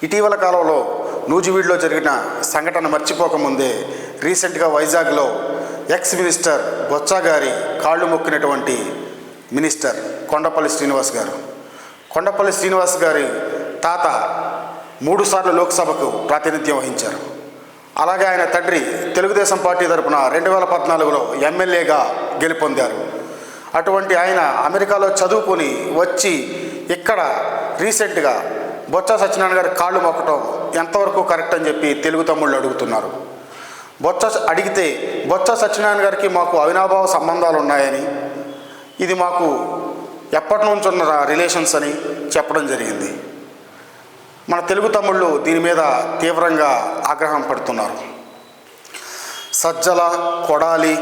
ఇటీవల కాలంలో నూజివీడులో జరిగిన సంఘటన మర్చిపోకముందే రీసెంట్గా వైజాగ్లో ఎక్స్ మినిస్టర్ బొత్స గారి కాళ్ళు మొక్కినటువంటి మినిస్టర్ కొండపల్లి శ్రీనివాస్ గారు. కొండపల్లి శ్రీనివాస్ గారి తాత 3 సార్లు లోక్సభకు ప్రాతినిధ్యం వహించారు. అలాగే ఆయన తండ్రి తెలుగుదేశం పార్టీ తరపున 2014లో ఎమ్మెల్యేగా గెలుపొందారు. అటువంటి ఆయన అమెరికాలో చదువుకొని వచ్చి ఇక్కడ రీసెంట్గా బొత్స సత్యనారాయణ గారి కాళ్ళు మొక్కటం ఎంతవరకు కరెక్ట్ అని చెప్పి తెలుగు తమ్ముళ్ళు అడుగుతున్నారు. అడిగితే బొత్స సత్యనారాయణ గారికి మాకు అవినాభావ సంబంధాలు ఉన్నాయని, ఇది మాకు ఎప్పటి నుంచి ఉన్న రిలేషన్స్ అని చెప్పడం జరిగింది. మన తెలుగు తమ్ముళ్ళు దీని మీద తీవ్రంగా ఆగ్రహం పడుతున్నారు. సజ్జల, కొడాలి,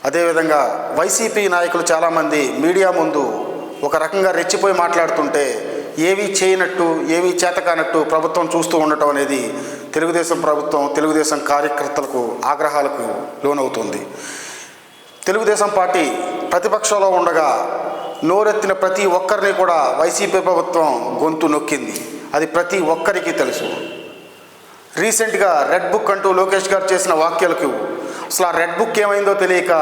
అదేవిధంగా వైసీపీ నాయకులు చాలామంది మీడియా ముందు ఒక రకంగా రెచ్చిపోయి మాట్లాడుతుంటే ఏమీ చేయనట్టు, ఏమీ చేతకానట్టు ప్రభుత్వం చూస్తూ ఉండటం అనేది తెలుగుదేశం ప్రభుత్వం, తెలుగుదేశం కార్యకర్తలకు ఆగ్రహాలకు లోనవుతుంది. తెలుగుదేశం పార్టీ ప్రతిపక్షంలో ఉండగా నోరెత్తిన ప్రతి ఒక్కరిని కూడా వైసీపీ ప్రభుత్వం గొంతు నొక్కింది. అది ప్రతి ఒక్కరికి తెలుసు. రీసెంట్గా రెడ్ బుక్ అంటూ లోకేష్ గారు చేసిన వ్యాఖ్యలకు అసలు ఆ రెడ్ బుక్ ఏమైందో తెలియక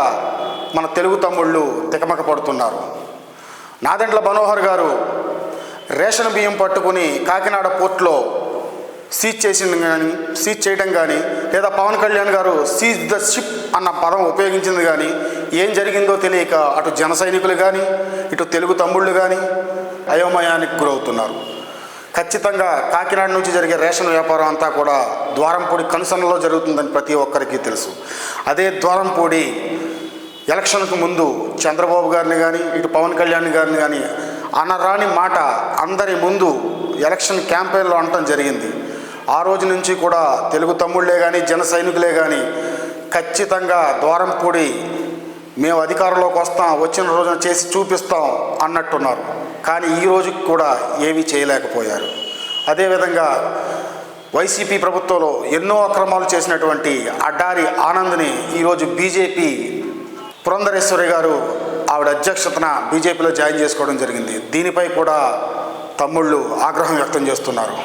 మన తెలుగు తమ్ముళ్ళు తికమక పడుతున్నారు. నాదెండ్ల మనోహర్ గారు రేషన్ బియ్యం పట్టుకుని కాకినాడ పోర్ట్లో సీజ్ చేయడం కానీ, లేదా పవన్ కళ్యాణ్ గారు సీజ్ ద షిప్ అన్న పదం ఉపయోగించింది కానీ ఏం జరిగిందో తెలియక అటు జన సైనికులు కానీ ఇటు తెలుగు తమ్ముళ్ళు కానీ అయోమయానికి గురవుతున్నారు. ఖచ్చితంగా కాకినాడ నుంచి జరిగే రేషన్ వ్యాపారం అంతా కూడా ద్వారంపూడి కనుసన్నలో జరుగుతుందని ప్రతి ఒక్కరికి తెలుసు. అదే ద్వారంపూడి ఎలక్షన్కు ముందు చంద్రబాబు గారిని కానీ ఇటు పవన్ కళ్యాణ్ గారిని కానీ అనరాని మాట అందరి ముందు ఎలక్షన్ క్యాంపెయిన్లో అనటం జరిగింది. ఆ రోజు నుంచి కూడా తెలుగు తమ్ముళ్లే కానీ జన సైనికులే కానీ ఖచ్చితంగా ద్వారంపూడి మేము అధికారంలోకి వస్తాం, వచ్చిన రోజున చేసి చూపిస్తాం అన్నట్టున్నారు. కానీ ఈ రోజుకి కూడా ఏమీ చేయలేకపోయారు. అదేవిధంగా వైసీపీ ప్రభుత్వంలో ఎన్నో అక్రమాలు చేసినటువంటి అడ్డారి ఆనంద్ని ఈరోజు బీజేపీ పురంధరేశ్వరి గారు ఆవిడ అధ్యక్షతన బీజేపీలో జాయిన్ చేసుకోవడం జరిగింది. దీనిపై కూడా తమ్ముళ్ళు ఆగ్రహం వ్యక్తం చేస్తున్నారు.